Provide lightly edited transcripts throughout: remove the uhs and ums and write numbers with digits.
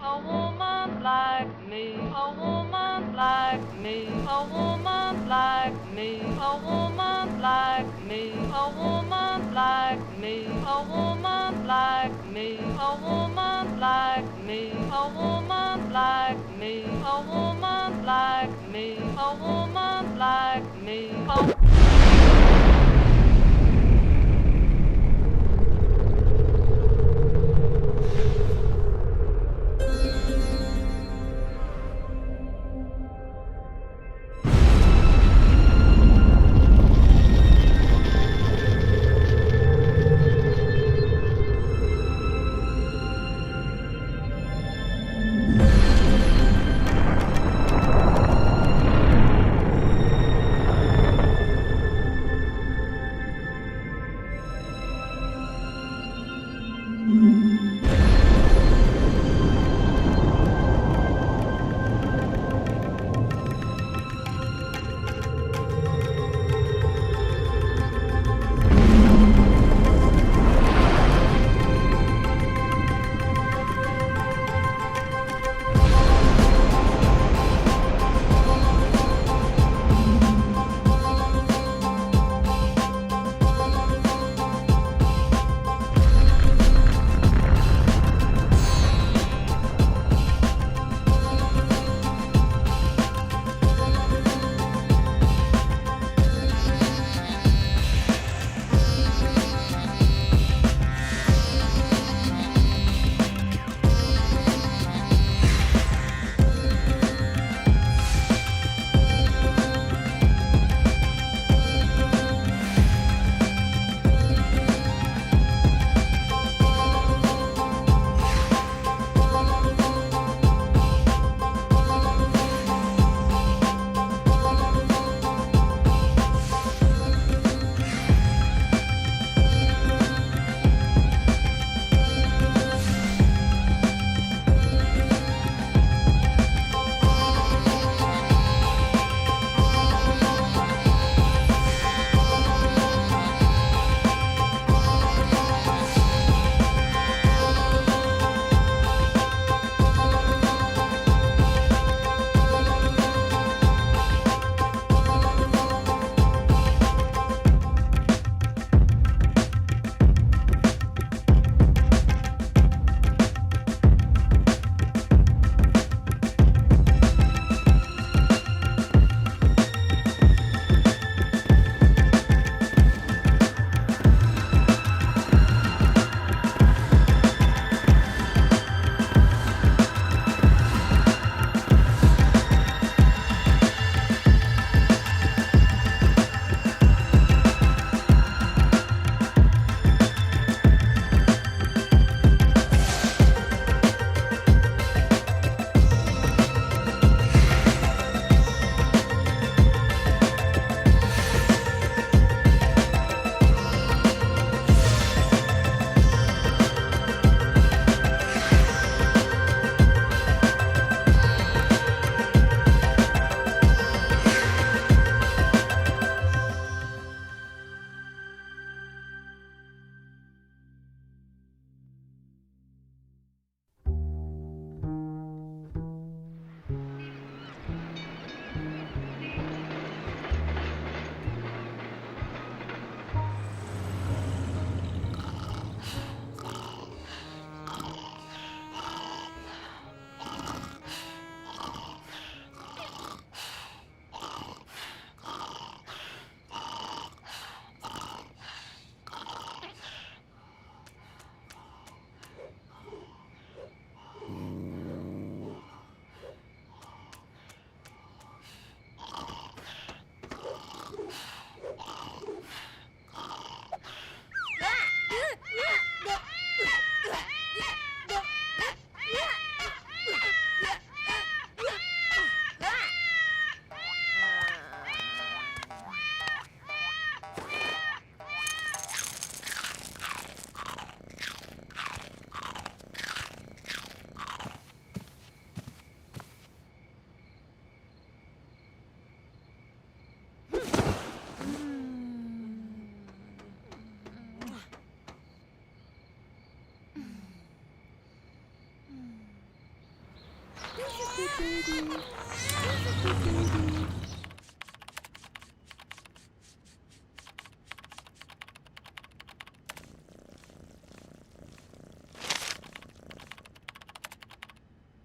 a woman like me, a woman like me, a woman like me, a woman like me, a woman like me, a woman like me, a woman like me, a woman like me, a woman like me, a woman like me.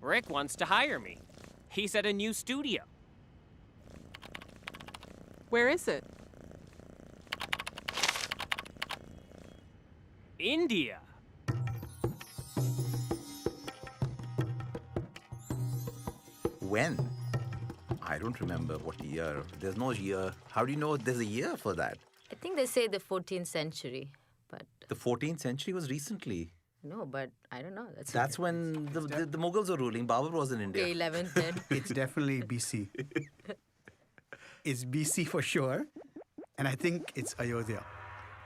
Rick wants to hire me. He's at a new studio. Where is it? India. When? I don't remember what year. There's no year. How do you know there's a year for that? I think they say the 14th century, but The 14th century was recently. no, but I don't know. That's when the Mughals were ruling. Babur was in India. okay, 11th then. It's definitely BC. It's BC for sure. And I think it's Ayodhya.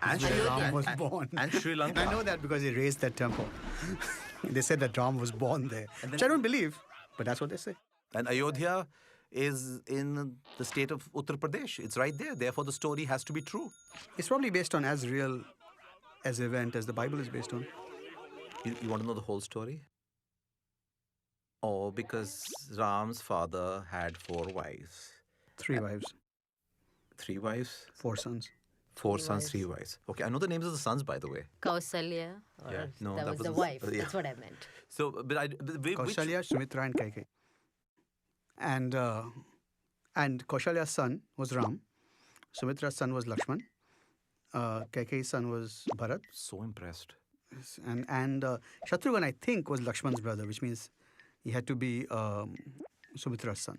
And Where Sri Ram Lanka. was born. And Sri Lanka. I know that because they raised that temple. They said that Ram was born there, which I don't believe, but that's what they say. And Ayodhya is in the state of Uttar Pradesh. It's right there. Therefore, the story has to be true. It's probably based on as real as event as the Bible is based on. You want to know the whole story? Oh, because Ram's father had 4 wives. 3 wives, 3 wives? 4 sons. 4 Three sons, wives. 3 wives. Okay, I know the names of the sons, by the way. Kausalya, or Yeah, no, that that was the was- wife. yeah. That's what I meant. So, but which, Kaushalya, Sumitra, and Kaikeyi. And Kaushalya's son was Ram. Sumitra's son was Lakshman. Kaikeyi's son was Bharat. so impressed. And Shatrughan, I think, was Lakshman's brother, which means he had to be Sumitra's son.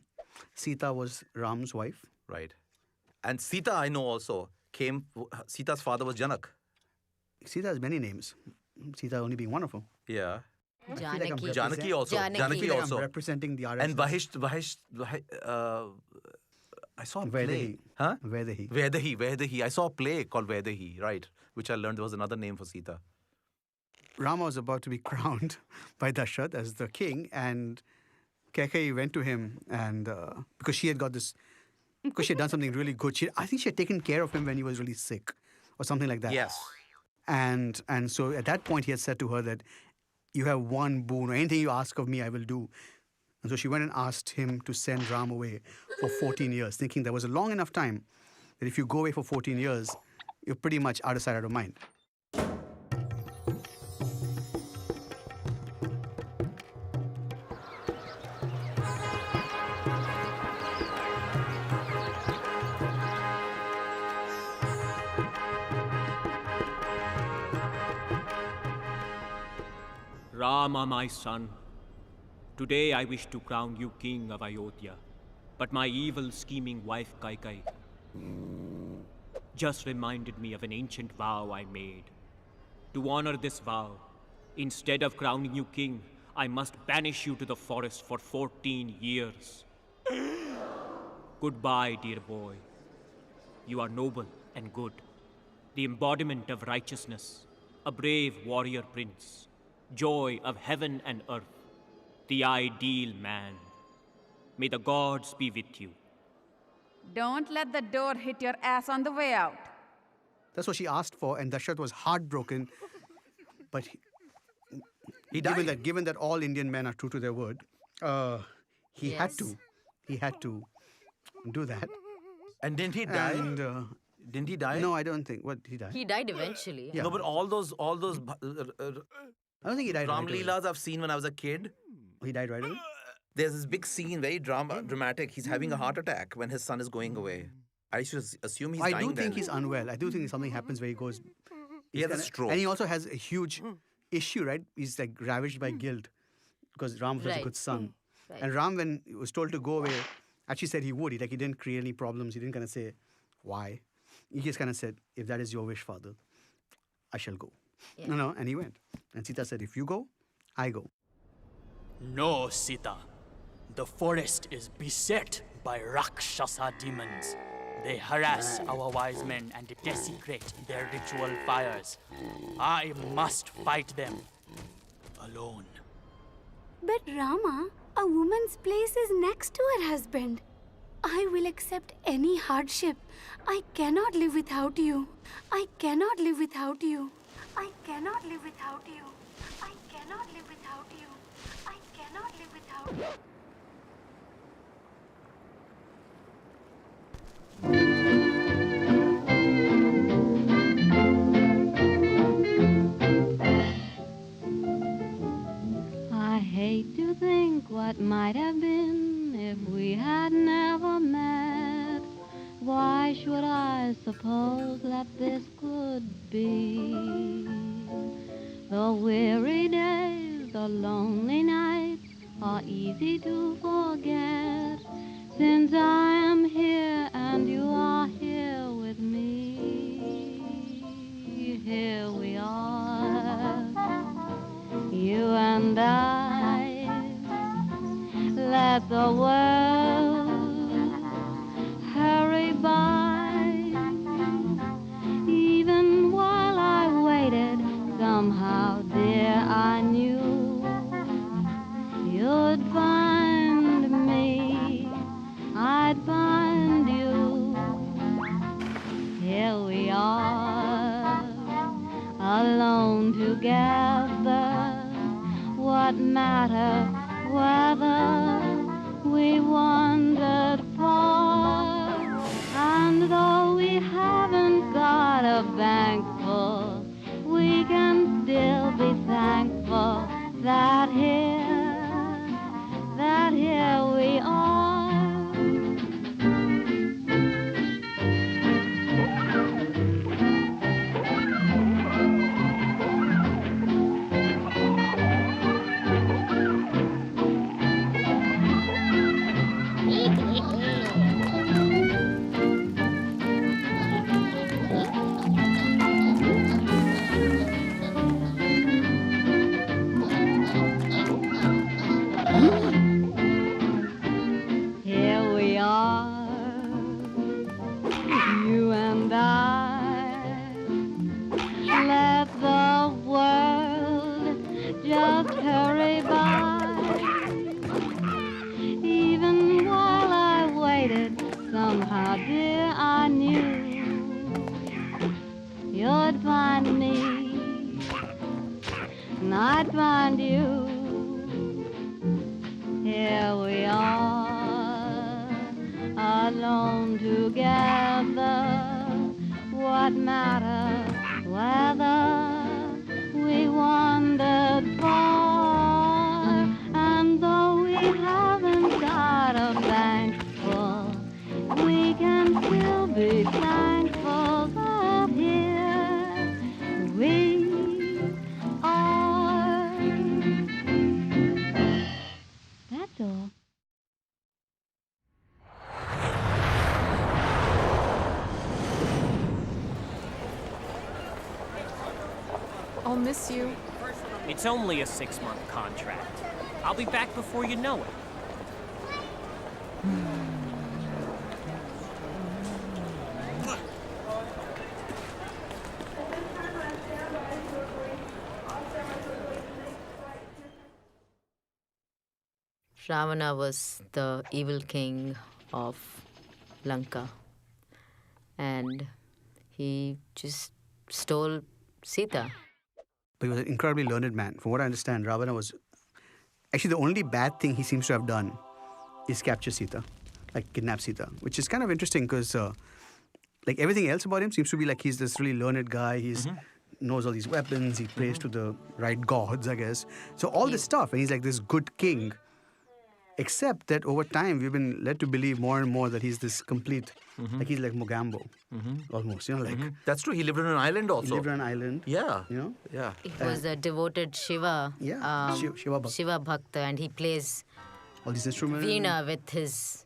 Sita was Ram's wife. Right. And Sita, I know also, Sita's father was Janak. Sita has many names. Sita only being one of them. Yeah. Janaki. Janaki also. Janaki. Janaki I feel like also. I'm representing the RS. And Vahish, I saw a play. Vedahi. Huh? Vedahi. Vedahi. I saw a play called Vedahi, right? Which I learned there was another name for Sita. Rama was about to be crowned by Dashrath as the king, and Kaikeyi went to him, and because she had got this, because she had done something really good. I think she had taken care of him when he was really sick, or something like that. Yes. And so at that point, he had said to her that you have one boon, or anything you ask of me, I will do. And so she went and asked him to send Ram away for 14 years, thinking that was a long enough time that if you go away for 14 years, you're pretty much out of sight, out of mind. Rama, my son, today I wish to crown you king of Ayodhya, but my evil scheming wife Kaikeyi just reminded me of an ancient vow I made. To honor this vow, instead of crowning you king, I must banish you to the forest for 14 years. Goodbye, dear boy. You are noble and good, the embodiment of righteousness, a brave warrior prince, joy of heaven and earth, the ideal man. May the gods be with you. Don't let the door hit your ass on the way out. That's what she asked for, and Dashrath was heartbroken. But He died. given that all Indian men are true to their word, he had to. He had to do that. And didn't he die? And Didn't he die? no, I don't think. What, he died? He died eventually. Yeah. No, but all those I don't think he died. Ram right away. Leelas I've seen when I was a kid. He died right away. There's this big scene, very dramatic. He's having a heart attack when his son is going away. I should assume he's I dying do think then. he's unwell. I do think something happens where he goes. He has a kinda- stroke. And he also has a huge issue, right? He's like ravaged by guilt because Ram was a Right. good son. Right. And Ram, when he was told to go away, actually said he would. He didn't create any problems. He didn't kind of say why. He just kind of said, if that is your wish, father, I shall go. Yeah. And he went. And Sita said, if you go, I go. No, Sita. The forest is beset by Rakshasa demons. They harass our wise men and desecrate their ritual fires. I must fight them alone. But Rama, a woman's place is next to her husband. I will accept any hardship. I cannot live without you. I cannot live without you. I cannot live without you. I cannot live without you. I cannot live without you. hate to think what might have been if we had never met. Why should I suppose that this could be? The weary days, the lonely nights are easy to forget, since I am here and you are here with me. Here we are, you and I. Let the world hurry by. Even while I waited, somehow, dear, I knew you'd find me, I'd find you. Here we are, alone together. What matter whether we wandered far? And though we haven't got a bank full, we can still be thankful that here we are. Here we are, you and I. Let the world just hurry by. Even while I waited, somehow, dear, I knew you'd find me, and I'd find you. Here we are, alone together. What matter whether we wandered far? And though we haven't got a bank full, we can still be thankful that here we are. That's all. I'll miss you. It's only a 6-month contract. I'll be back before you know it. Ravana was the evil king of Lanka, and he just stole Sita. But he was an incredibly learned man. From what I understand, Ravana was actually the only bad thing he seems to have done is capture Sita, like kidnap Sita, which is kind of interesting because like everything else about him seems to be like he's this really learned guy. He's knows all these weapons. He prays to the right gods, I guess. So all this stuff, and he's like this good king. Except that over time, we've been led to believe more and more that he's this complete, like he's like Mogambo, almost, you know, like. That's true. He lived on an island also. He lived on an island. Yeah. You know? Yeah. He was a devoted Shiva, Shiva Bhakta. Shiva Bhakta, and he plays All these instruments. veena with his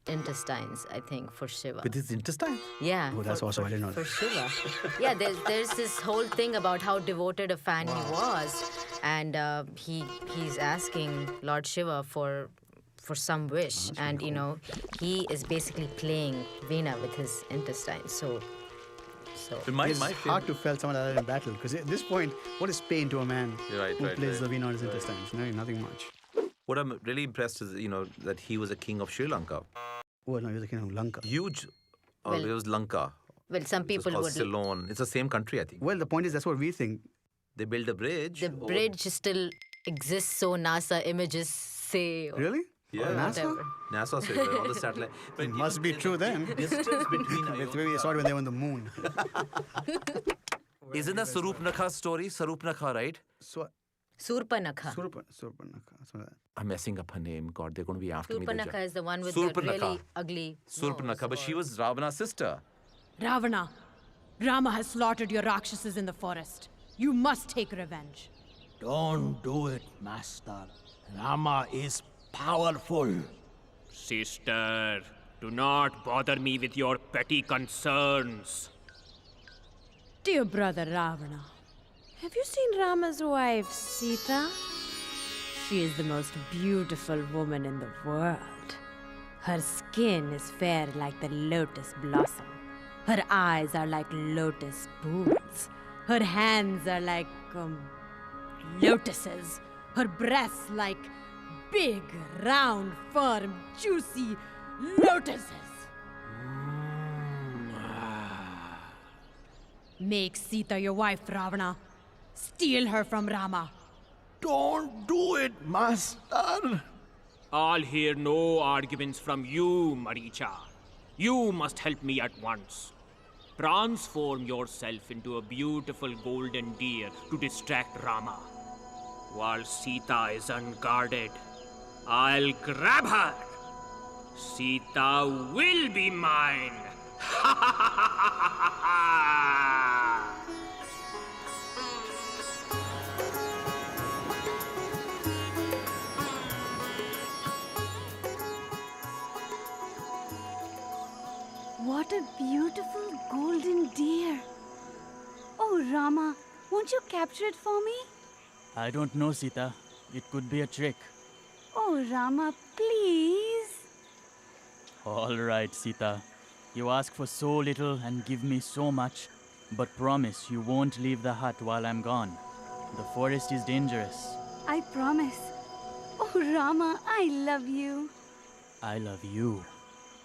intestines, I think, for Shiva. With his intestine? Yeah. Oh, that's awesome. I didn't know For that. Shiva. Yeah, there's this whole thing about how devoted a fan he was, and he's asking Lord Shiva for some wish, and you know he is basically playing veena with his intestines. So It's hard to feel someone like that in battle because at this point, what is pain to a man who plays the veena on his intestines? No, nothing much. What I'm really impressed is, that he was a king of Sri Lanka. Oh no, he was the king of Lanka. Huge. Well- It was Lanka. well, some It's people called would. Ceylon. It's the same country, I think. Well, the point is that's what we think. They built a bridge. The bridge still exists, so NASA images say. Really? Yeah. NASA? Whatever. NASA said on the satellite. But It must be true then. Distance between Maybe they saw it when they were on the moon. Isn't that Sarupnakha's story? Sarupnakha, right? So Surpanakha. Surpanakha. So I'm messing up her name. God, they're going to be after me. Surpanakha is the one with the really ugly Surpanakha, nose but she or- was Ravana's sister. Ravana, Rama has slaughtered your Rakshasas in the forest. You must take revenge. Don't do it, Master. Rama is powerful. Sister, do not bother me with your petty concerns. Dear brother Ravana, have you seen Rama's wife, Sita? She is the most beautiful woman in the world. Her skin is fair like the lotus blossom. Her eyes are like lotus boots. Her hands are like lotuses. Her breasts like big, round, firm, juicy lotuses. Make Sita your wife, Ravana. Steal her from Rama. Don't do it, Master. I'll hear no arguments from you, Maricha. You must help me at once. Transform yourself into a beautiful golden deer to distract Rama. While Sita is unguarded, I'll grab her. Sita will be mine. What a beautiful golden deer. Oh, Rama, won't you capture it for me? I don't know, Sita. It could be a trick. Oh, Rama, please. All right, Sita. You ask for so little and give me so much, but promise you won't leave the hut while I'm gone. The forest is dangerous. I promise. Oh, Rama, I love you. I love you,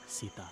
Sita.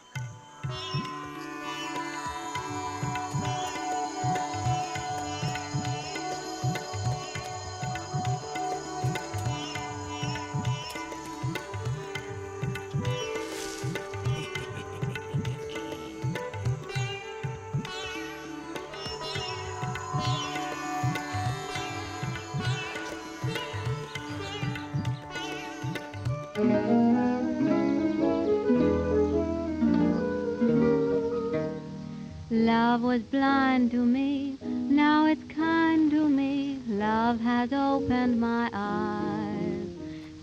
Love was blind to me, now it's kind to me. Love has opened my eyes.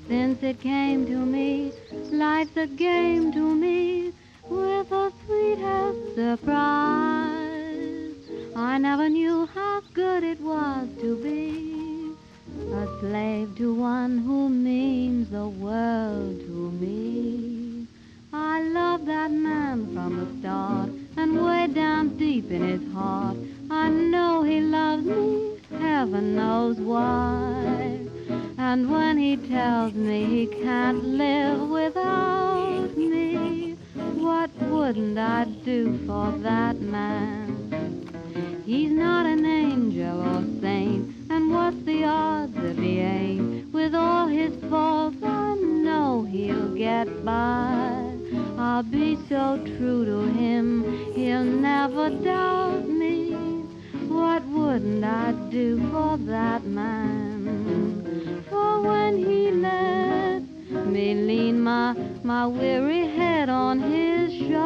Since it came to me, life's a game to me, with a sweetest surprise. I never knew how good it was to be a slave to one who means the world to me. I love that man from the start, and way down deep in his heart, I know he loves me, heaven knows why. And when he tells me he can't live without me, what wouldn't I do for that man? He's not an angel or saint, and what's the odds if he ain't? With all his faults, I know he'll get by. I'll be so true to him, he'll never doubt me. What wouldn't I do for that man? For when he let me lean my weary head on his shoulder,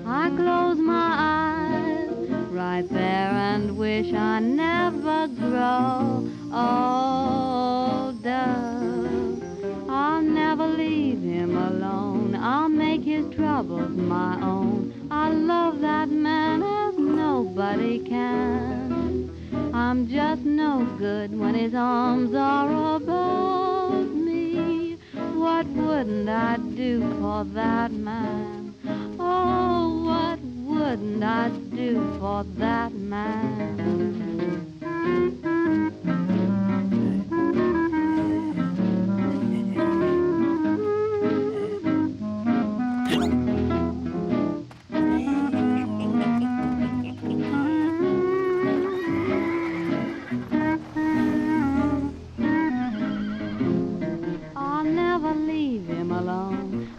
I close my eyes right there and wish I never grow older. I'll never leave him alone. I'll make his troubles my own. I love that man as nobody can. I'm just no good when his arms are about me. What wouldn't I do for that man? Oh, what wouldn't I do for that man?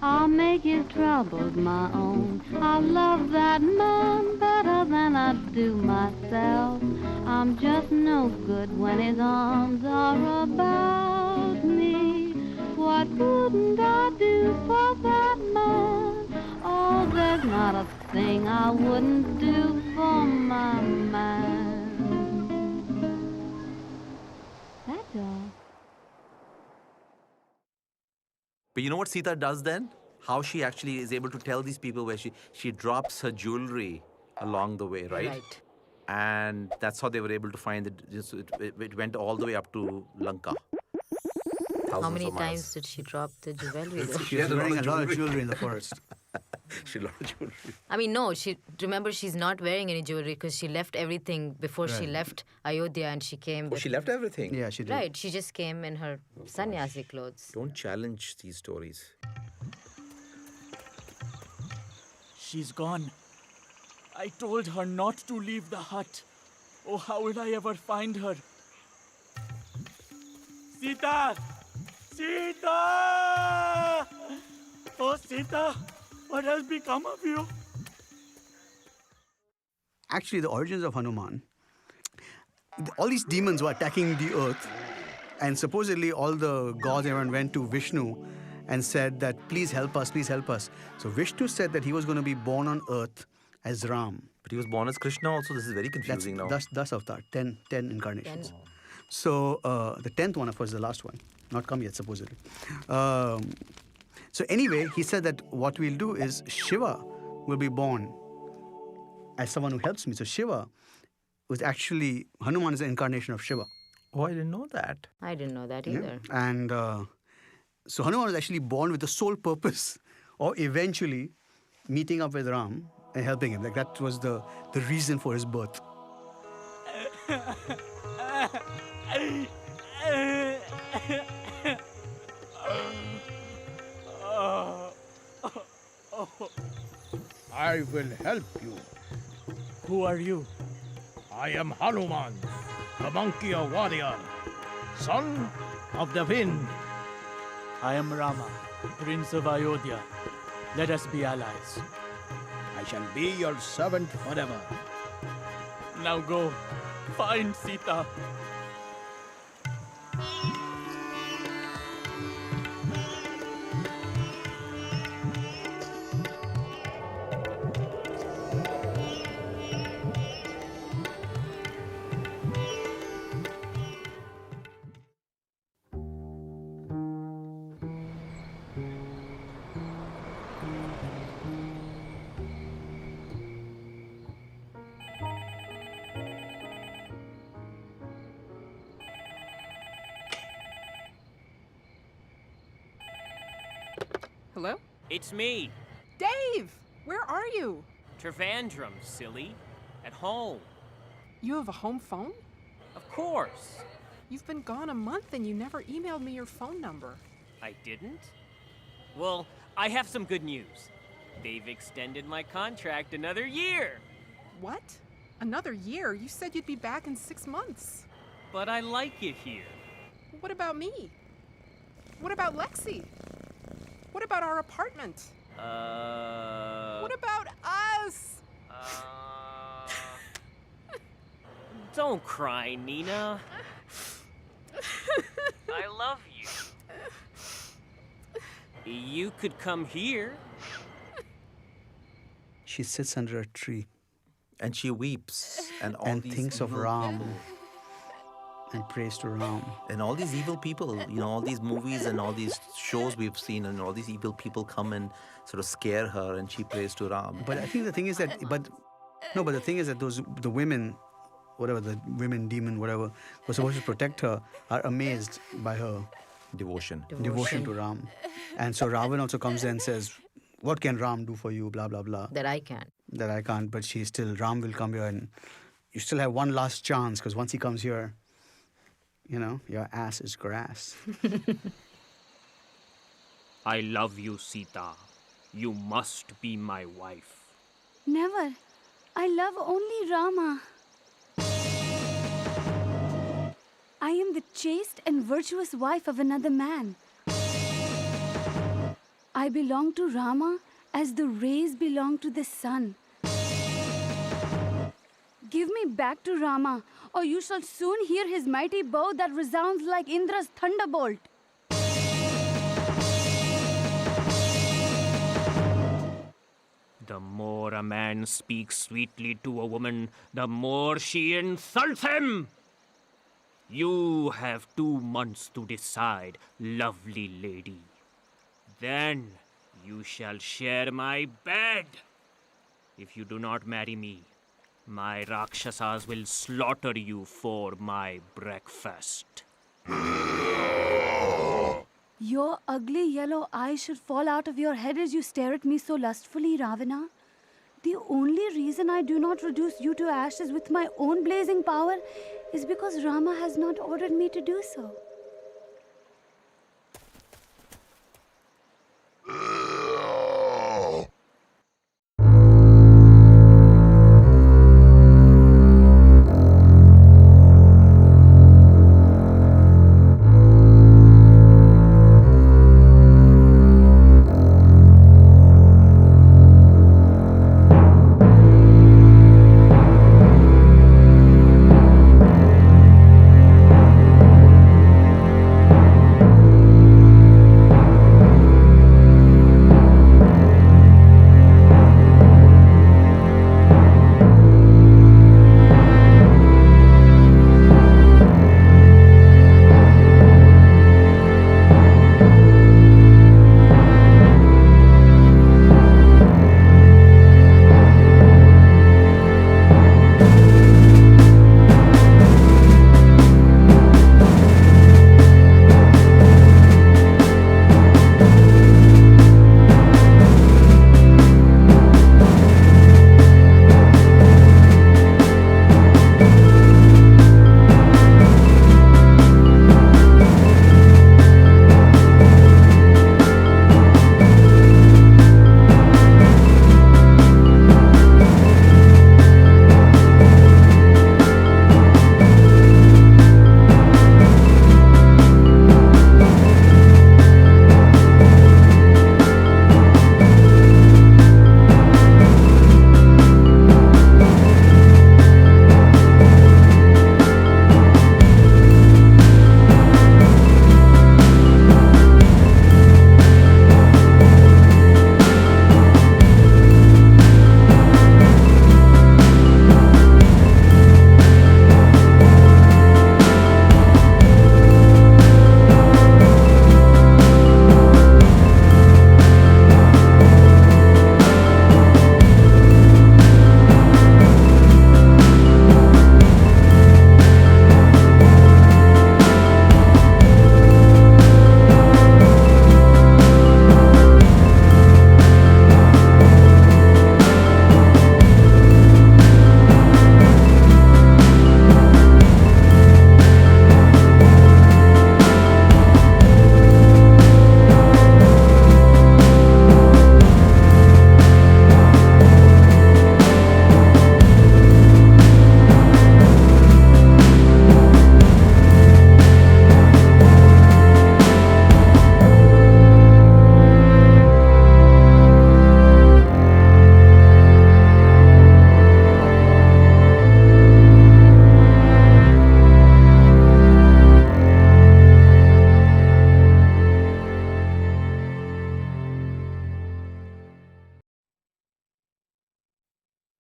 I'll make his troubles my own. I'll love that man better than I do myself. I'm just no good when his arms are about me. What wouldn't I do for that man? Oh, there's not a thing I wouldn't do for my man. That's all. But you know what Sita does then? How she actually is able to tell these people where she drops her jewelry along the way, right? Right. And that's how they were able to find it. It went all the way up to Lanka. How Thousands many of miles. times did she drop the jewelry though? She was wearing a lot of jewelry in the forest. She had a lot of jewelry. I mean, no, remember she's not wearing any jewelry because she left everything before she Right. left Ayodhya and she came. Oh, she left everything. Yeah, she did. Right, she just came in her sannyasi clothes. Don't challenge these stories. She's gone. I told her not to leave the hut. Oh, how will I ever find her? Sita! Sita! Oh, Sita, what has become of you? Actually, the origins of Hanuman, all these demons were attacking the earth, and supposedly all the gods, everyone went to Vishnu and said that, please help us, please help us. So Vishnu said that he was going to be born on earth as Ram. But he was born as Krishna also. This is very confusing now. That's avatar, 10 incarnations. So the 10th one, of course, is the last one. Not come yet, supposedly. So anyway, he said that what we'll do is Shiva will be born as someone who helps me. So Shiva was actually, Hanuman is an incarnation of Shiva. Oh, I didn't know that. I didn't know that either. And so Hanuman was actually born with the sole purpose of eventually meeting up with Ram and helping him. Like that was the reason for his birth. I will help you. Who are you? I am Hanuman, the monkey warrior, son of the wind. I am Rama, Prince of Ayodhya. Let us be allies. I shall be your servant forever. Now go, find Sita. Hello? It's me, Dave! Where are you? Trivandrum, silly. At home. You have a home phone? Of course. You've been gone a month and you never emailed me your phone number. I didn't? Well, I have some good news. They've extended my contract another year. What? Another year? You said you'd be back in 6 months. But I like it here. What about me? What about Lexi? What about our apartment? What about us? Don't cry, Nina. I love you. You could come here. She sits under a tree And she weeps. And all and these thinks of evil Ram people. and prays to Ram. And all these evil people, all these movies and all these shows we've seen, and all these evil people come and sort of scare her, and she prays to Ram. But I think the thing is that, but the thing is that the women, whatever, the women, demon, whatever, were supposed to protect her, are amazed by her Devotion. devotion to Ram. And so Ravan also comes there and says, what can Ram do for you, blah, blah, blah. That I can. That I can't, but Ram will come here and you still have one last chance, because once he comes here, your ass is grass. I love you, Sita. You must be my wife. Never. I love only Rama. I am the chaste and virtuous wife of another man. I belong to Rama as the rays belong to the sun. Give me back to Rama, or you shall soon hear his mighty bow that resounds like Indra's thunderbolt. The more a man speaks sweetly to a woman, the more she insults him. You have 2 months to decide, lovely lady. Then you shall share my bed. If you do not marry me, my Rakshasas will slaughter you for my breakfast. Your ugly yellow eyes should fall out of your head as you stare at me so lustfully, Ravana. The only reason I do not reduce you to ashes with my own blazing power is because Rama has not ordered me to do so.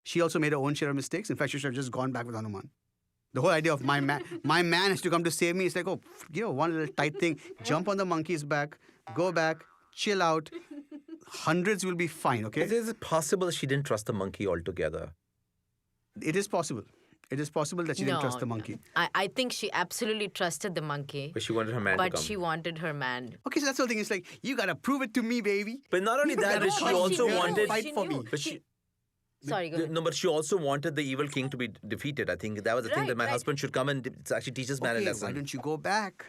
She also made her own share of mistakes. In fact, she should have just gone back with Hanuman. The whole idea of my man has to come to save me. It's like, oh, one little tight thing. Jump on the monkey's back, go back, chill out. Hundreds will be fine, okay? Is it possible she didn't trust the monkey altogether? It is possible. It is possible that she didn't trust the monkey. I think she absolutely trusted the monkey. But she wanted her man to come. But she wanted her man. Okay, so that's the whole thing. It's like, you gotta prove it to me, baby. But not only that, but she also wanted... Fight for me. But she... Sorry, go ahead. No, but she also wanted the evil king to be defeated. I think that was the thing, that my husband should come and actually teach this man a lesson. Why don't you go back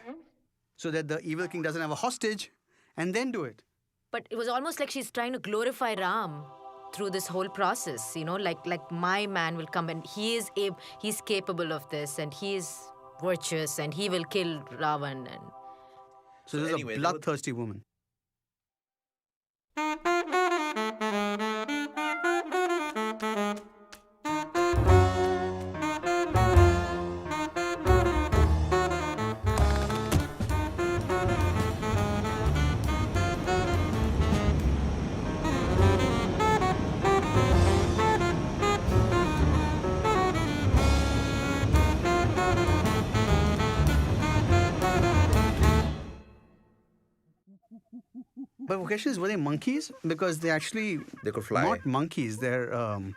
so that the evil king doesn't have a hostage and then do it? But it was almost like she's trying to glorify Ram through this whole process, like my man will come and he's capable of this and he is virtuous and he will kill Ravan. And so this is a bloodthirsty woman. But the question is, were they monkeys? Because they actually They could fly. not monkeys. They're, from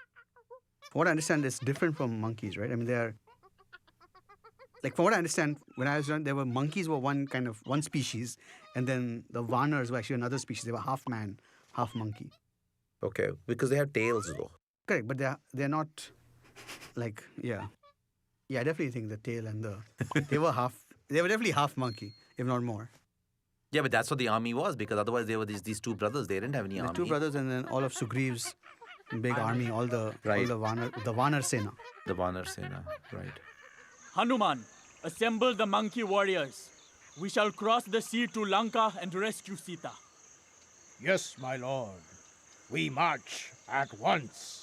what I understand, it's different from monkeys, right? I mean, they're like, from what I understand, when I was young, there were monkeys were one species, and then the Vanars were actually another species. They were half man, half monkey. Okay, because they have tails though. Correct, but they're not like yeah. I definitely think the tail and they were definitely half monkey, if not more. Yeah, but that's what the army was, because otherwise they were these two brothers. They didn't have any The army. two brothers and then all of Sugriev's big army, all the Vanar Sena. The Vanar Sena, right. Hanuman, assemble the monkey warriors. We shall cross the sea to Lanka and rescue Sita. Yes, my lord. We march at once.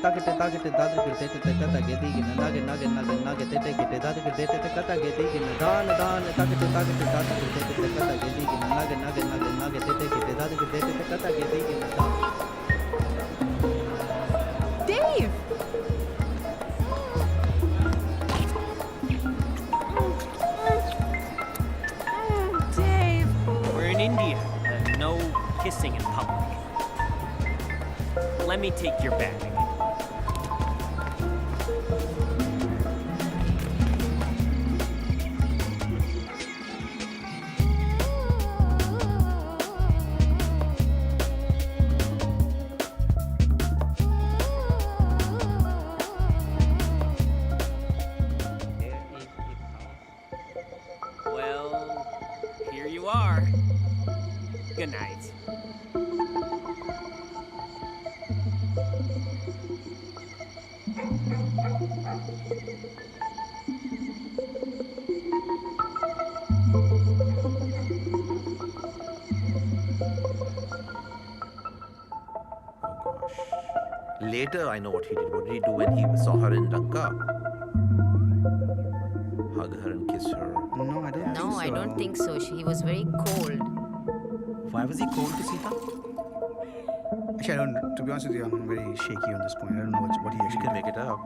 takete takete dadri kirte te kata gedi gina nage nage nage nage te kete dadri kirte te kata gedi gina dan dan takete takete dadri kirte te kata gedi gina nage nage nage nage te kete dadri kirte te kata gedi gina Dave! Dave! We're in India. No kissing in public. Let me take your bag. Well, here you you are. Good night. Later, I know what he did. What did he do when he saw her in Lanka? Hug her and kiss her. No, I don't think so. No, I don't think so. He was very cold. Why was he cold to Sita? Actually, I don't. To be honest with you, I'm very shaky on this point. I don't know what he actually can make it up.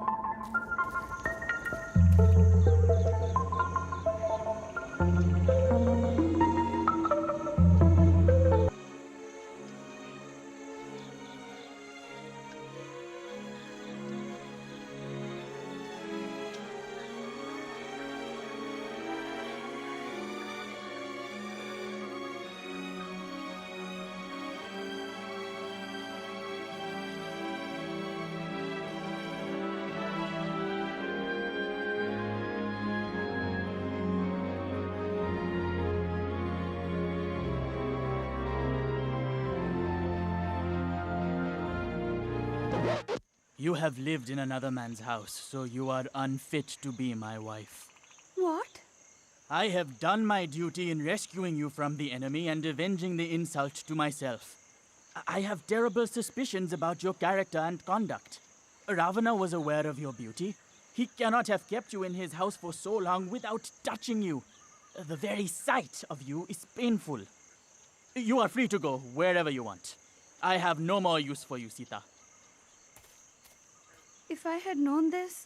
You have lived in another man's house, so you are unfit to be my wife. What? I have done my duty in rescuing you from the enemy and avenging the insult to myself. I have terrible suspicions about your character and conduct. Ravana was aware of your beauty. He cannot have kept you in his house for so long without touching you. The very sight of you is painful. You are free to go wherever you want. I have no more use for you, Sita. If I had known this,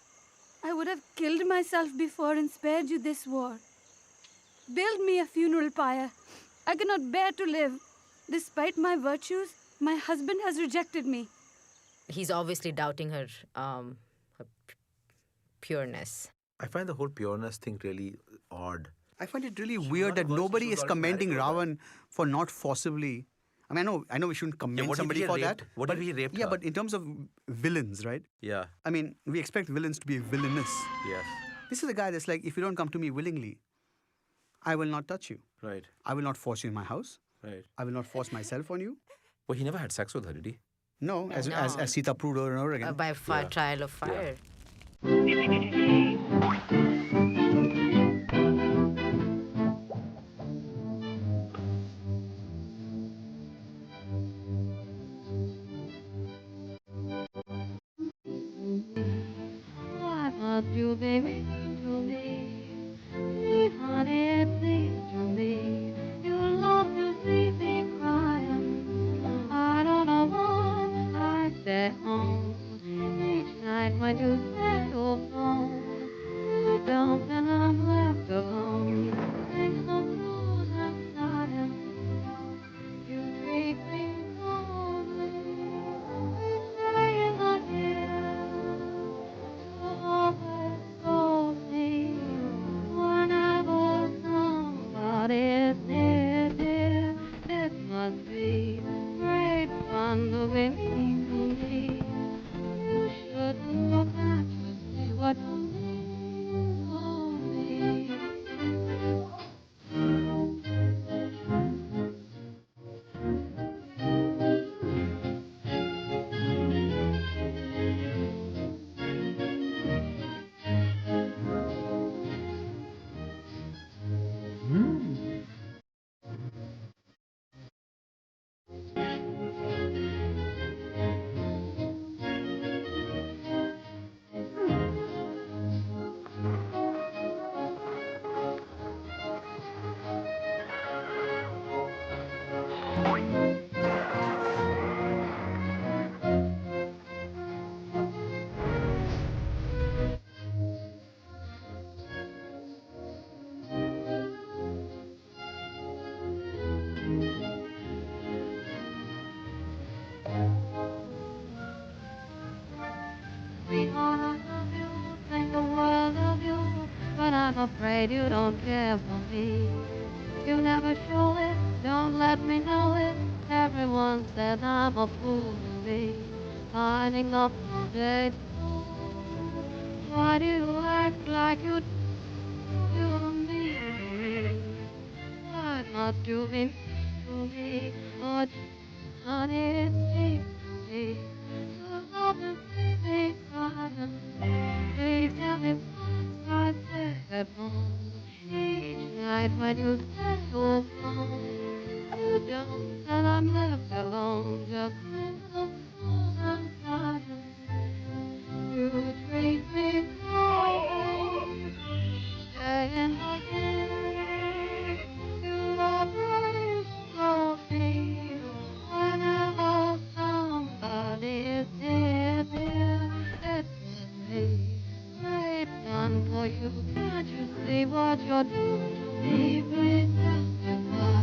I would have killed myself before and spared you this war. Build me a funeral pyre. I cannot bear to live. Despite my virtues, my husband has rejected me. He's obviously doubting her, pureness. I find the whole pureness thing really odd. I find it really weird that nobody is commending Ravan for not forcibly. I mean, I know we shouldn't commend somebody for that. What if he raped her? Yeah, but in terms of villains, right? Yeah. I mean, we expect villains to be villainous. Yes. This is a guy that's like, if you don't come to me willingly, I will not touch you. Right. I will not force you in my house. Right. I will not force myself on you. Well, he never had sex with her, did he? No, as Sita proved over and over again. By trial of fire. I want you, baby, to me. Honey, it seems to me you love to see me crying. I don't know why I stay home each night when you say you're gone. I don't and I'm left alone. Sing the blues and sighing. You treat me coldly. You say in the ear. Always told me whenever somebody's near, dear, it must be great fun to be mean to me. You shouldn't look back to see what you mean to me. Sweetheart, I love you, think the world of you, but I'm afraid you don't care for me. You never show it, don't let me know it. Everyone says I'm a fool to be finding a date. Why do you act like you do to me? Why must not to be or honey, see, so love and please, please tell me what I said wrong. Each night when you stay so long, you don't that I'm left alone, just little fools and silence. You treat me cold, staying again. You are burning slowly whenever somebody is here. It's me, right done for you. Can't you see what you're doing to me? Please testify.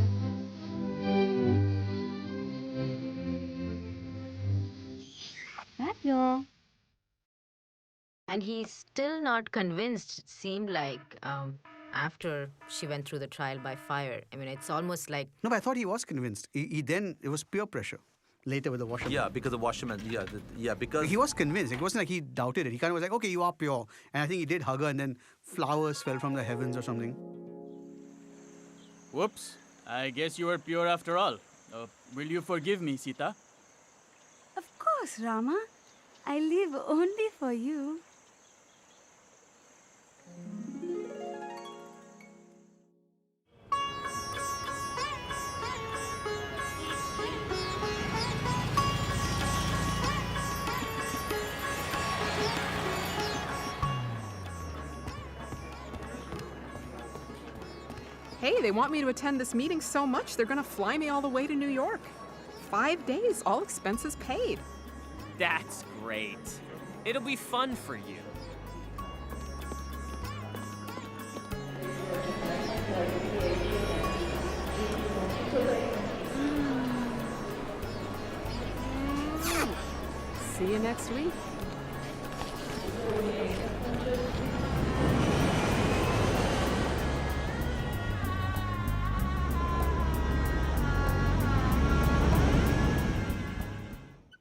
That's all. And he's still not convinced, it seemed like, after she went through the trial by fire. I mean, it's almost like... No, but I thought he was convinced. He then, it was peer pressure later with the washerman. Yeah, because the washerman, because... He was convinced. It wasn't like he doubted it. He kind of was like, okay, you are pure. And I think he did hug her and then flowers fell from the heavens or something. Whoops. I guess you were pure after all. Will you forgive me, Sita? Of course, Rama. I live only for you. Hey, they want me to attend this meeting so much, they're gonna fly me all the way to New York. 5 days, all expenses paid. That's great. It'll be fun for you. See you next week.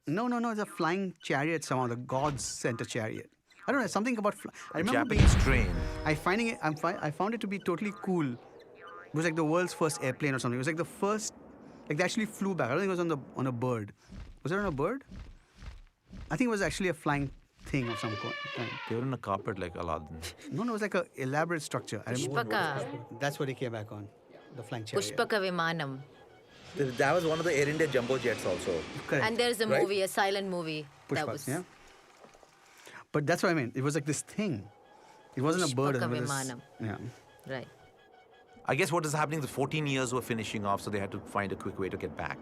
No, it's a flying chariot somehow. The gods sent a chariot. I don't know, something about... I remember Japanese train. I found it to be totally cool. It was like the world's first airplane or something. It was like the first... Like they actually flew back. I don't think it was on a bird. Was it on a bird? I think it was actually a flying thing of some kind. They were on a carpet like Aladdin. No, it was like an elaborate structure. Pushpaka. That's what he came back on. The flying chariot. Pushpaka Vimanam. That was one of the Air India jumbo jets also. Correct. And there's a movie, a silent movie. That Pushpak, was... yeah. But that's what I meant. It was like this thing. It wasn't a bird. It Pushpaka was Vimanam. yeah. Right. I guess what is happening, the 14 years were finishing off, so they had to find a quick way to get back.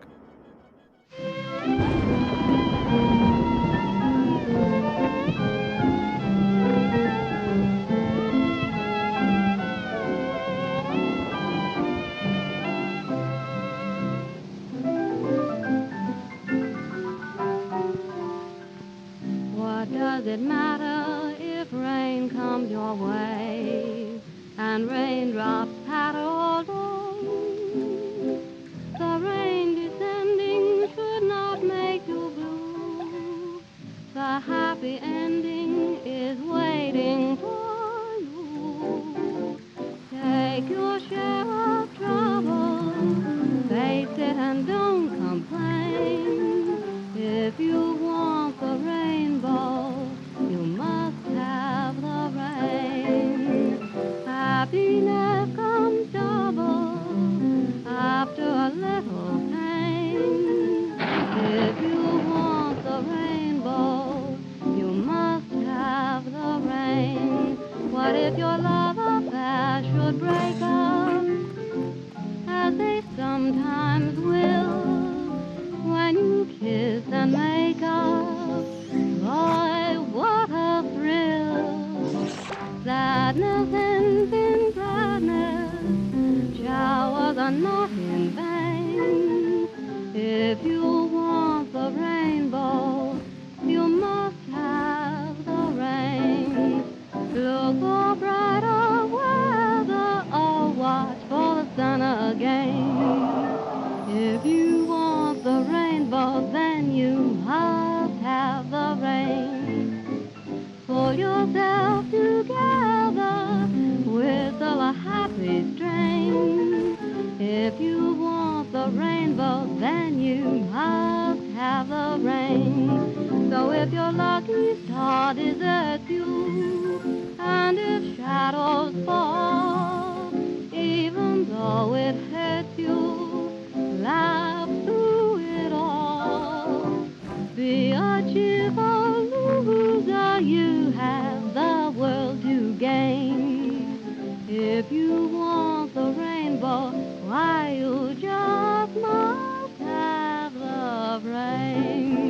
What does it matter if rain comes your way and raindrops patter all along? The rain descending should not make you blue. The happy ending is waiting for you. Take your share of trouble, face it and don't complain. If you want the rainbow, you must have the rain. Happiness comes double after a little pain. If you want the rainbow, you must have the rain. What if your love affair should break up, as they sometimes will, when you kiss and make up? Boy, what a thrill! Sadness ends in gladness, showers are not in vain. If you want the rainbow, you must have the rain. Look for brighter weather or watch for the sun again. If you want the rainbow, then you must have the rain. Pull yourself together, whistle a happy strain. If you So if your lucky star deserts you, and if shadows fall, even though it hurts you, laugh through it all. Be a cheerful loser, you have the world to gain. If you want the rainbow, why you just must have the rain.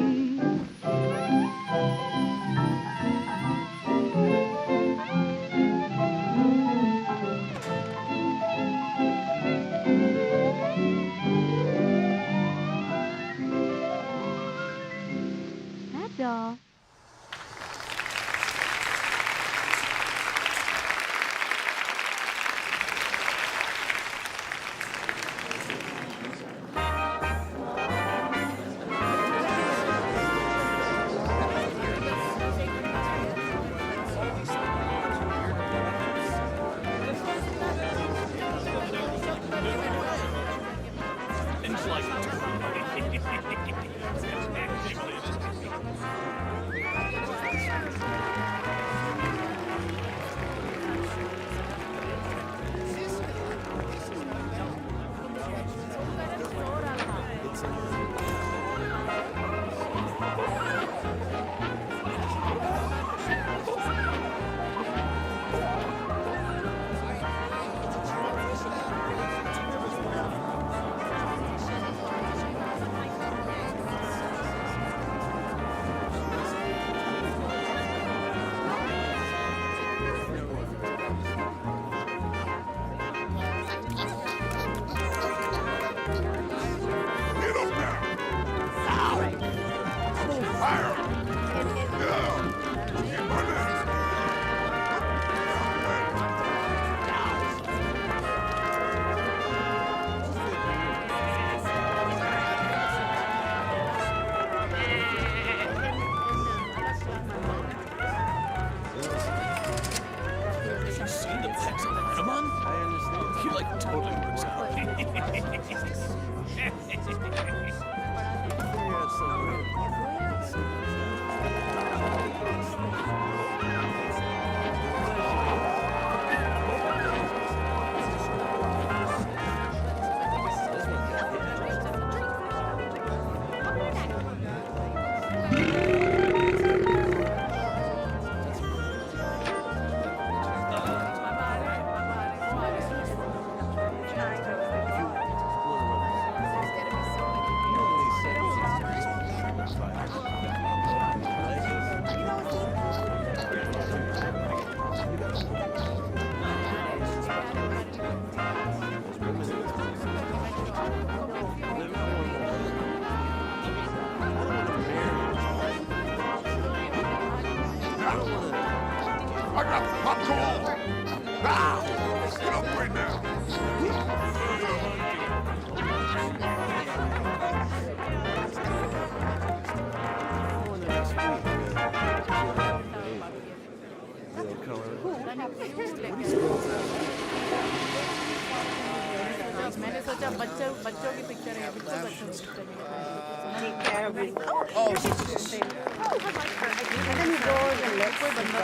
That's all. मैंने सोचा बच्चों की picture है बिल्कुल बच्चों की picture कोई बंदा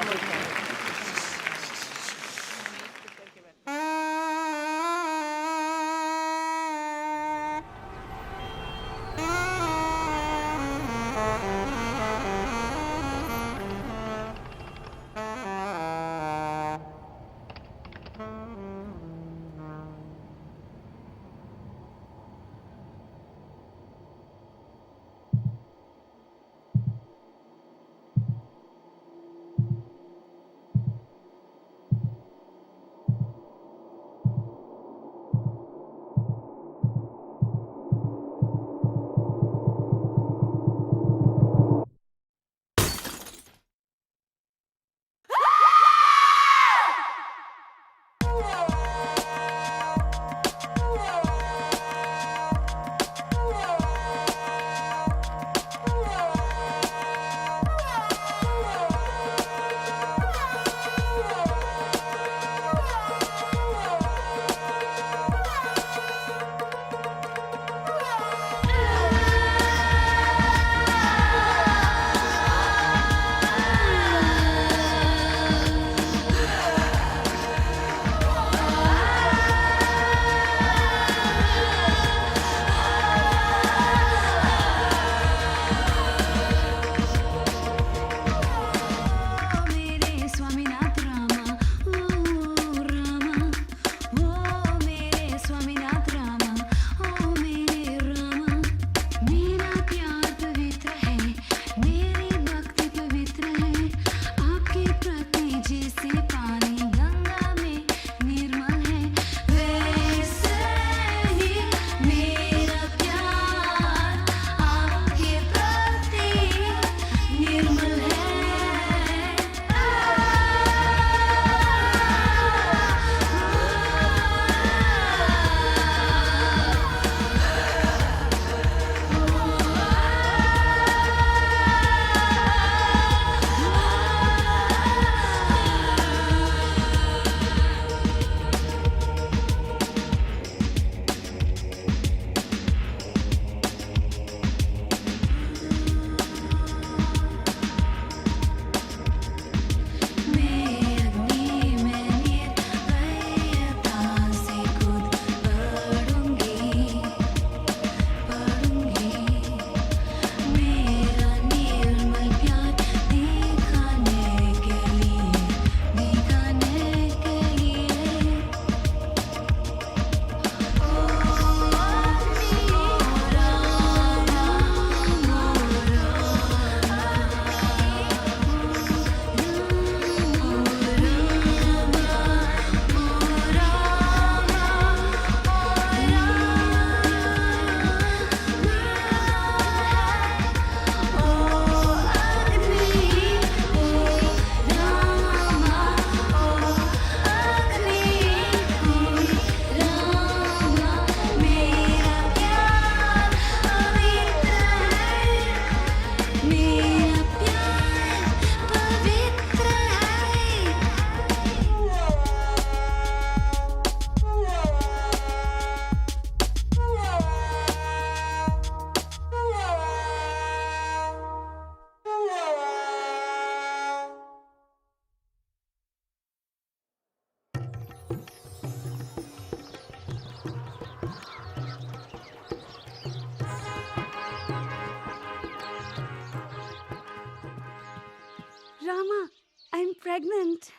Rama, I'm pregnant.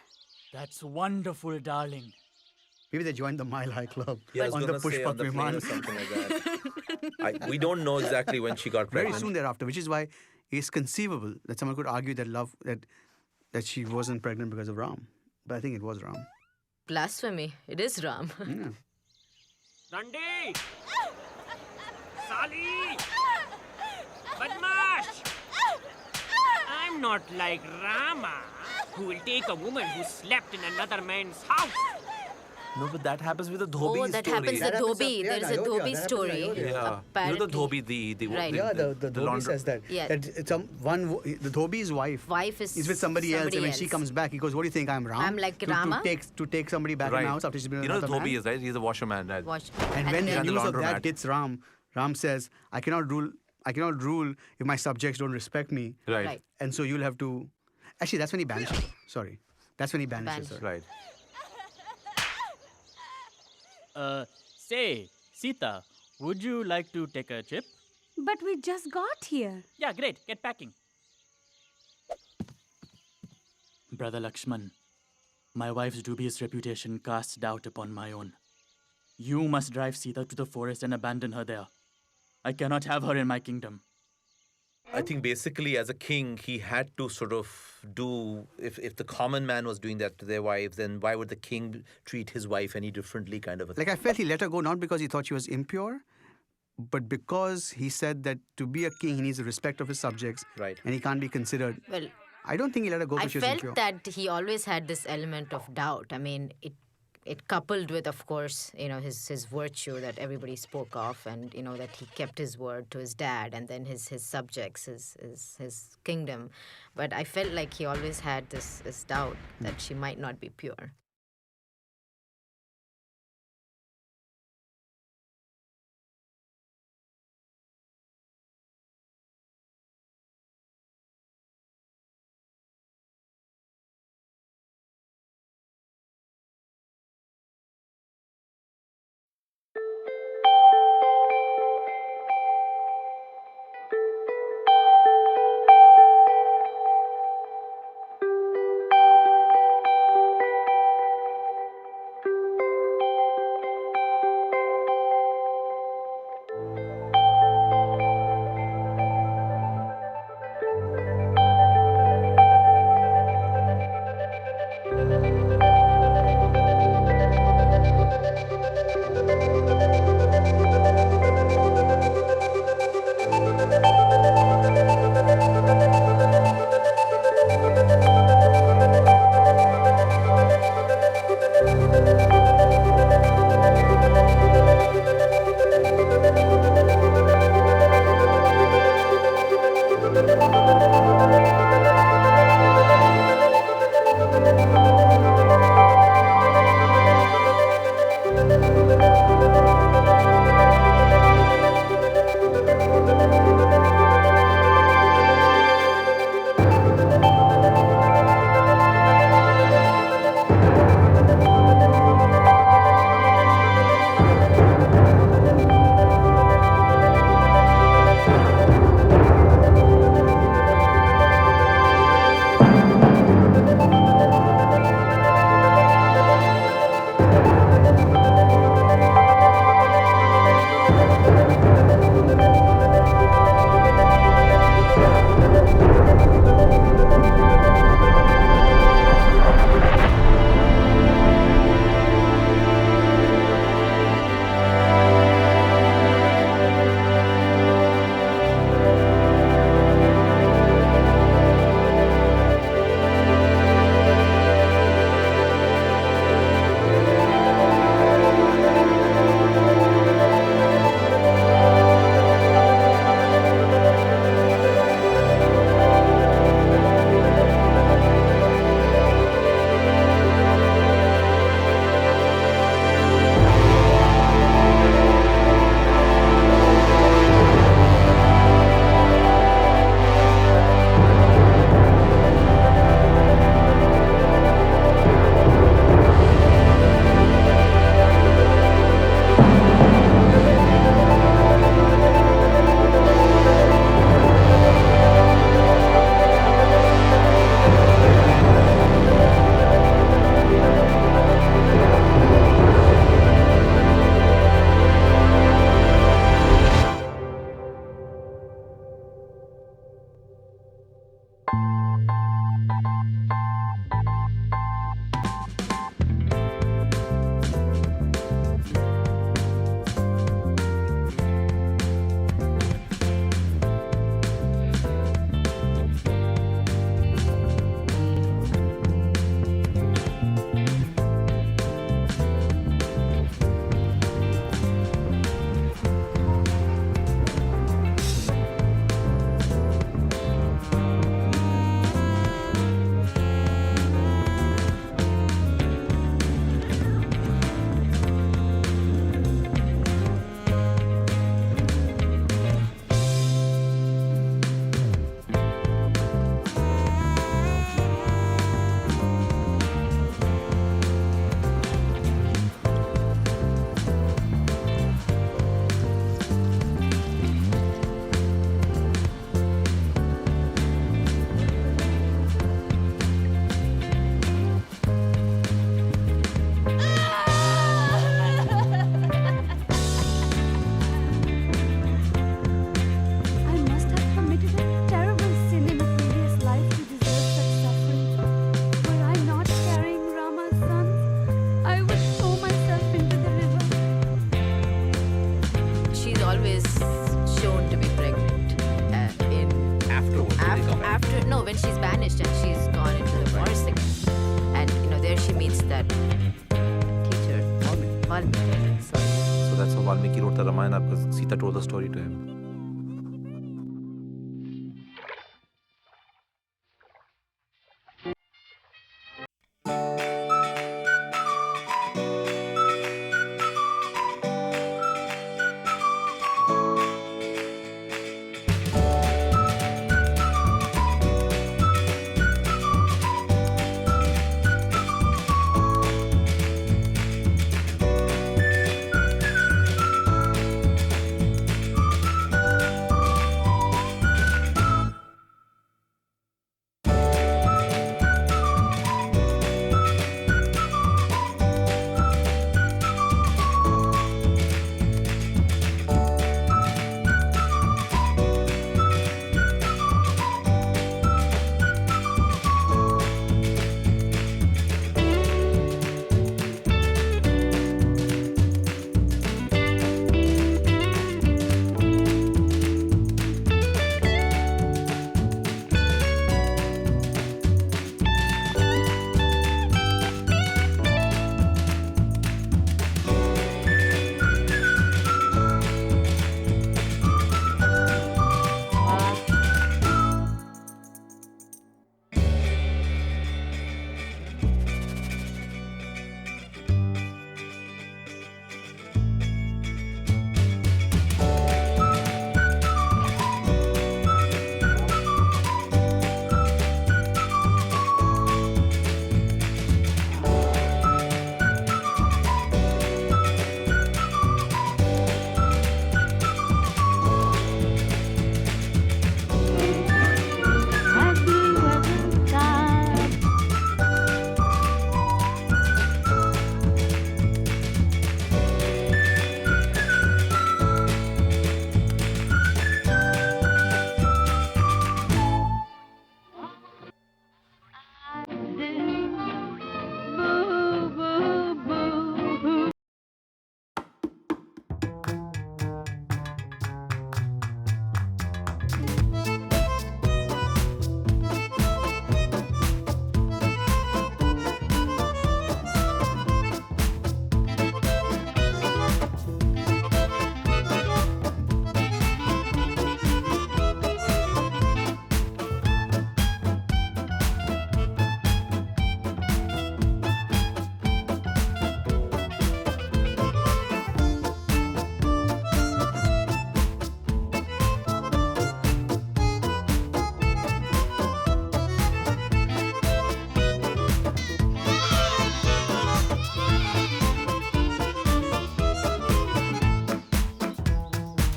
That's wonderful, darling. Maybe they joined the Mile High Club Yeah, I was on the gonna say Pushpak on the plane Viman. or something like that. We don't know exactly when she got Very pregnant. soon thereafter, which is why it's conceivable that someone could argue that she wasn't pregnant because of Ram. But I think it was Ram. Blasphemy. It is Ram. Yeah. Randi! Sali! Badmash! I'm not like Rama, who will take a woman who slept in another man's house. No, but that happens with the Dhobi Oh, that story. happens the Dhobi. yeah, There is a Ayodhya, Dhobi that happens in story. Ayodhya. Yeah. You know Apparently. the Dhobi, the Right. Yeah, the Dhobi laundry- says that. Yeah. That it's the Dhobi's wife is with somebody else, and when she comes back, he goes, "What do you think? I'm Ram? I'm like to, Rama? to take somebody back in the house after she's been with You know the another Dhobi man?" is, right? He's a washerman. Right? And when the then- news of laundromat. that hits Ram, Ram says, "I cannot rule if my subjects don't respect me." Right. And so you'll have to. Actually, that's when he banishes her. Sorry, that's when he banishes her. Right. Say, Sita, would you like to take a trip? But we just got here. Yeah, great. Get packing. Brother Lakshman, my wife's dubious reputation casts doubt upon my own. You must drive Sita to the forest and abandon her there. I cannot have her in my kingdom. I think basically as a king, he had to sort of do, if the common man was doing that to their wives, then why would the king treat his wife any differently kind of a thing? Like I felt he let her go not because he thought she was impure, but because he said that to be a king, he needs the respect of his subjects. Right. And he can't be considered. Well, I don't think he let her go I because she was impure. felt that he always had this element of doubt. I mean, it coupled with, of course, his virtue that everybody spoke of, and that he kept his word to his dad, and then his subjects, his kingdom. But I felt like he always had this doubt that she might not be pure. when she's banished and she's gone into the forest again, and there she meets that teacher, Valmiki. So that's how Valmiki wrote the Ramayana, because Sita told the story to him.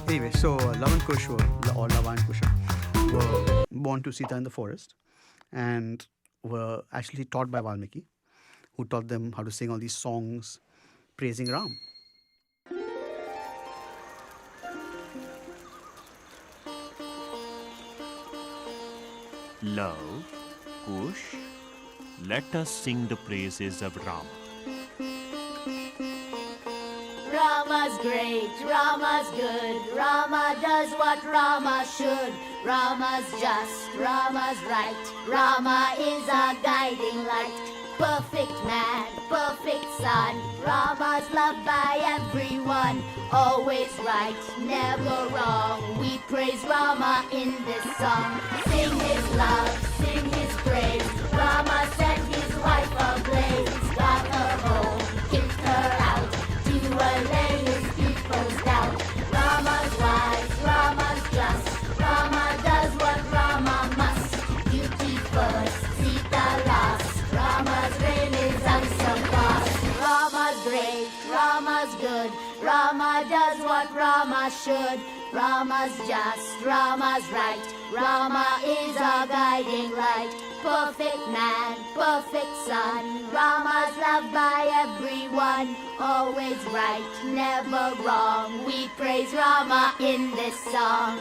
Anyway, so Lava and Kush or Lava and Kusha were born to Sita in the forest and were actually taught by Valmiki, who taught them how to sing all these songs praising Ram. Love, Kush, let us sing the praises of Rama. Rama's great, Rama's good, Rama does what Rama should. Rama's just, Rama's right, Rama is our guiding light. Perfect man, perfect son, Rama's loved by everyone. Always right, never wrong, we praise Rama in this song. Sing his love, sing his praise, Rama set his wife ablaze. Got her home, kicked her out, to allay his people's doubt. Rama's wise, Rama's just, Rama does what Rama must. Duty first, Sita last, Rama's reign is unsurpassed. Rama's great, Rama's good, Rama does what Rama should. Rama's just, Rama's right, Rama is our guiding light. Perfect man, perfect son, Rama's loved by everyone. Always right, never wrong, we praise Rama in this song.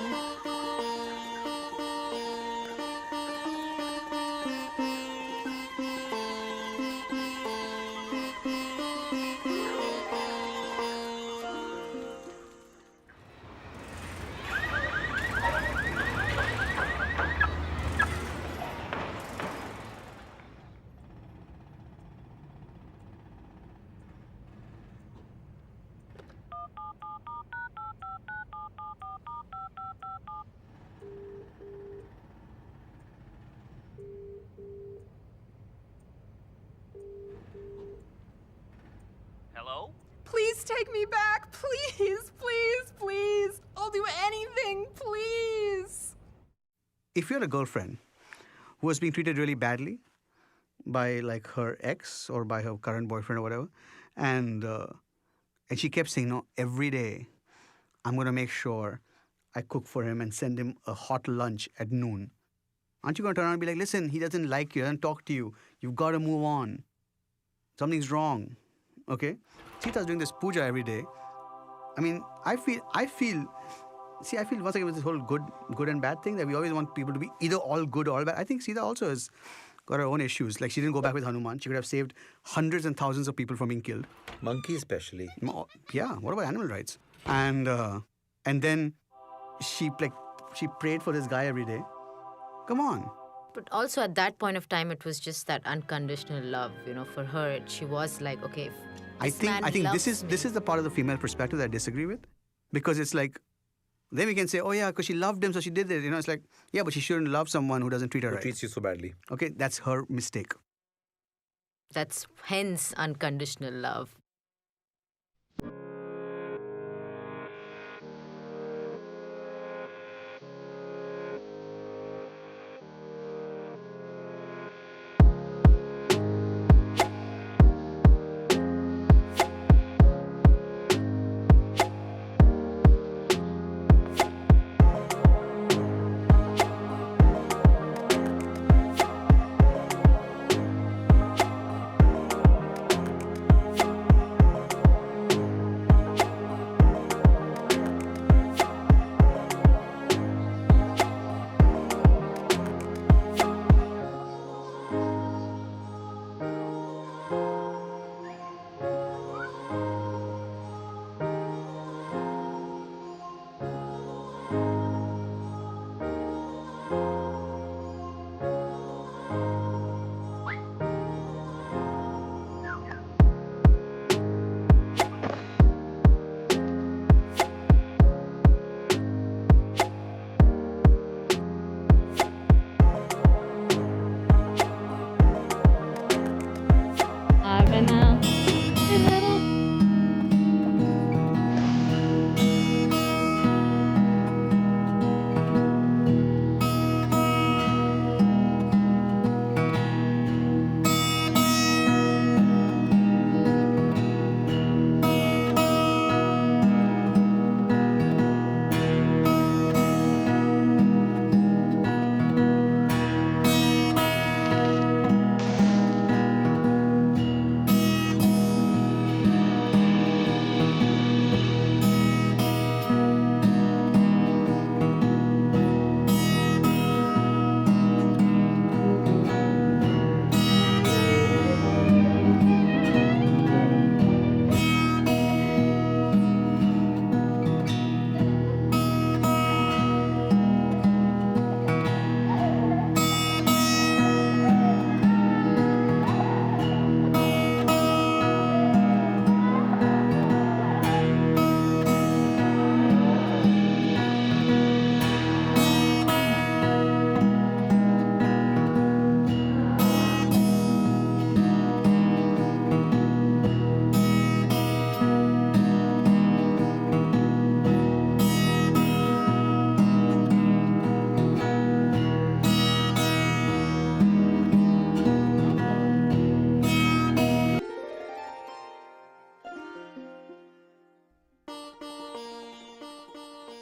take me back. Please, please, please. I'll do anything, please. If you're a girlfriend who was being treated really badly by like her ex or by her current boyfriend or whatever, and she kept saying, no, every day I'm going to make sure I cook for him and send him a hot lunch at noon. Aren't you going to turn around and be like, listen, he doesn't like you, doesn't talk to you. You've got to move on. Something's wrong. Okay? Sita's doing this puja every day. I mean, I feel once again with this whole good and bad thing that we always want people to be either all good or all bad. I think Sita also has got her own issues. Like she didn't go back with Hanuman. She could have saved hundreds and thousands of people from being killed. Monkeys especially. Yeah, what about animal rights? And then she prayed for this guy every day. Come on. But also at that point of time, it was just that unconditional love. For her, she was like, okay, if I think this is the part of the female perspective that I disagree with, because it's like, then we can say, oh yeah, because she loved him, so she did it. It's like, yeah, but she shouldn't love someone who doesn't treat her right. Treats you so badly. Okay, that's her mistake. That's hence unconditional love.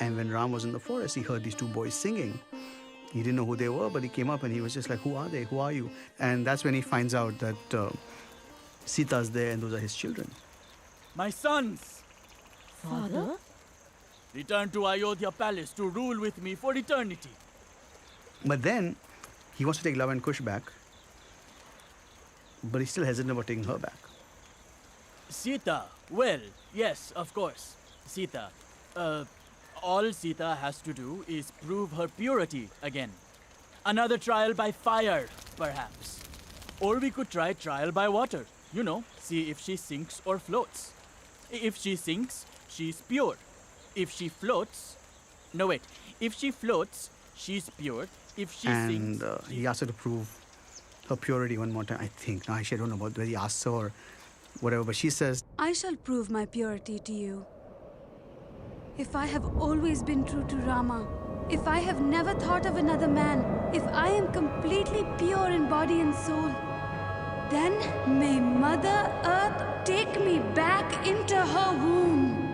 And when Ram was in the forest, he heard these two boys singing. He didn't know who they were, but he came up and he was just like, who are they? Who are you? And that's when he finds out that Sita's there and those are his children. My sons! Father? Return to Ayodhya Palace to rule with me for eternity. But then, he wants to take Lava and Kush back, but he's still hesitant about taking her back. Sita, well, yes, of course. Sita, all Sita has to do is prove her purity again. Another trial by fire, perhaps. Or we could try trial by water. You know, see if she sinks or floats. If she sinks, she's pure. If she floats... No, wait. If she floats, she's pure. If she sinks... And he asked her to prove her purity one more time, I think. Now, actually, I don't know about whether he asked her or whatever. But she says, I shall prove my purity to you. If I have always been true to Rama, if I have never thought of another man, if I am completely pure in body and soul, then may Mother Earth take me back into her womb.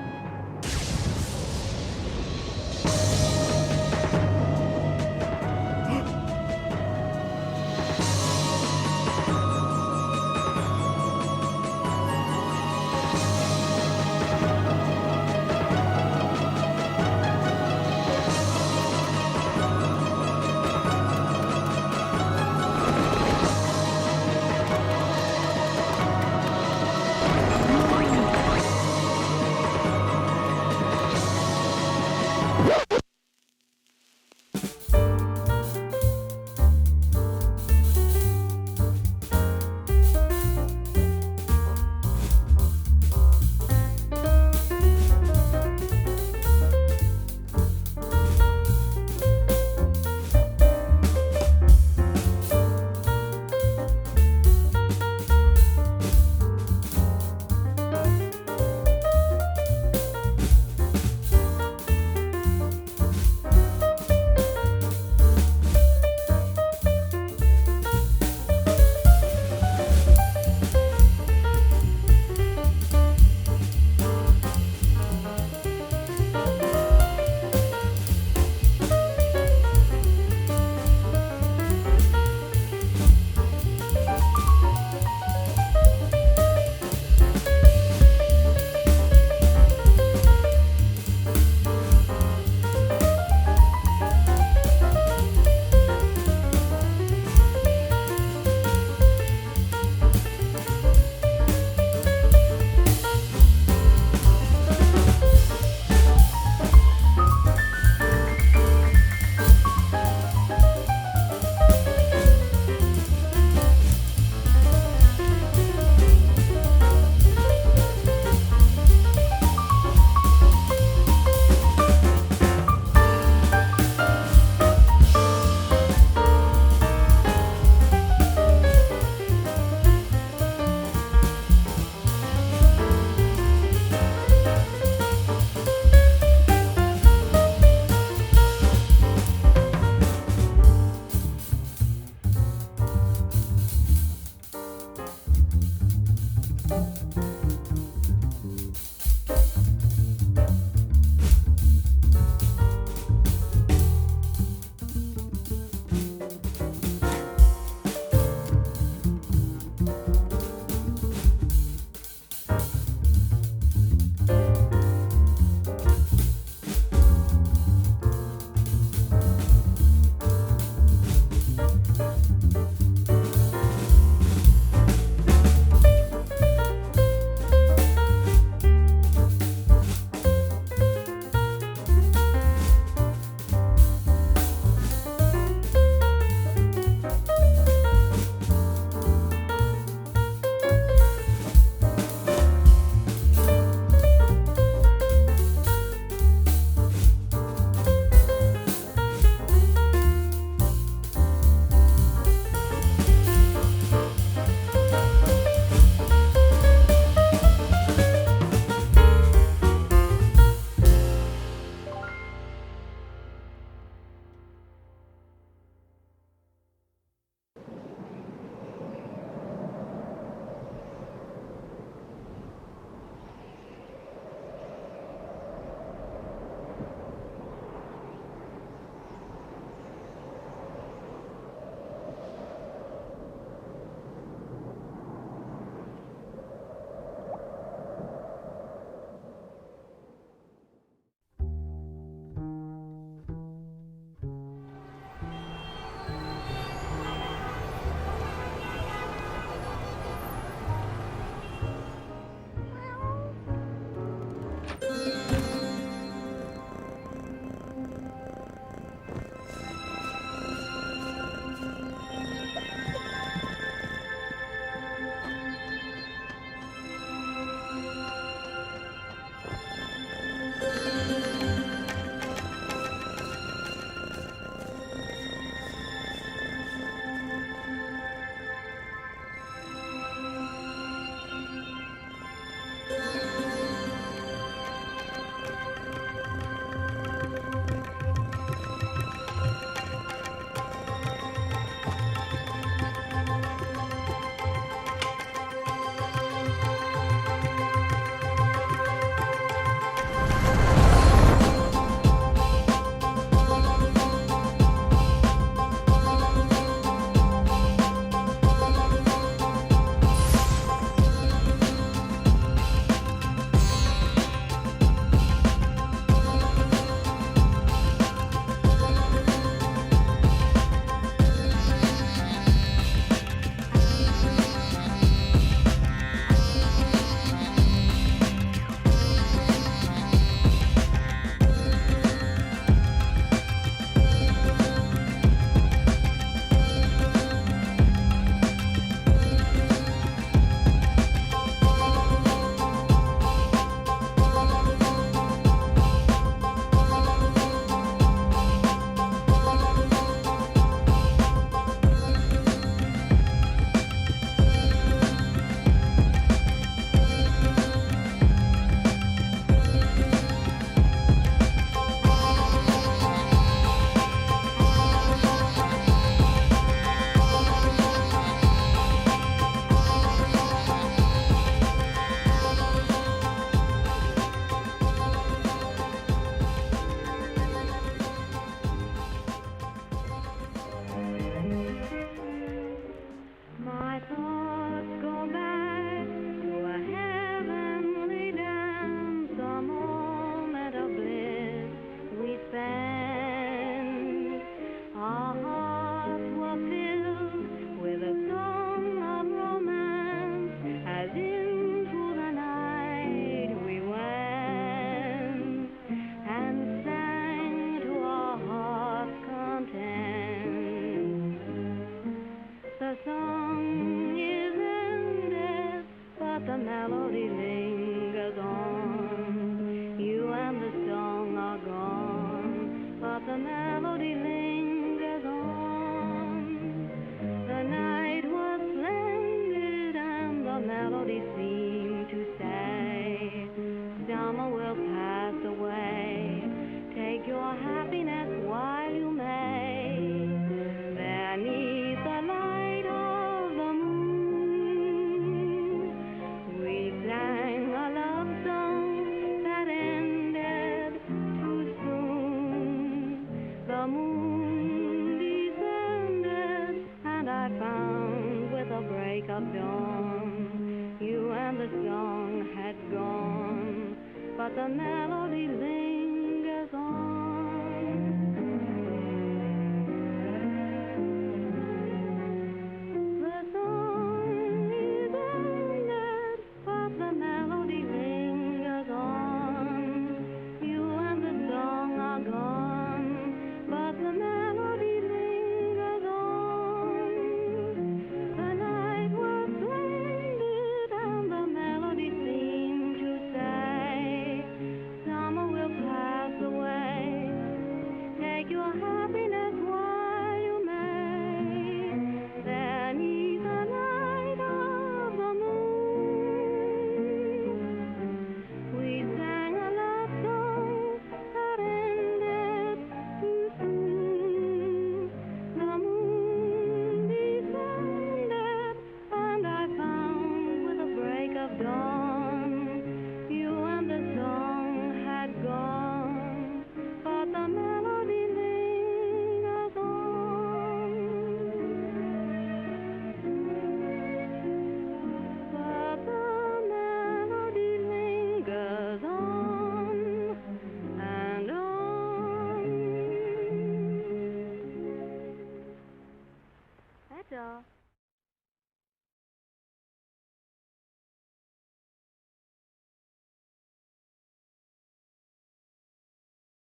girde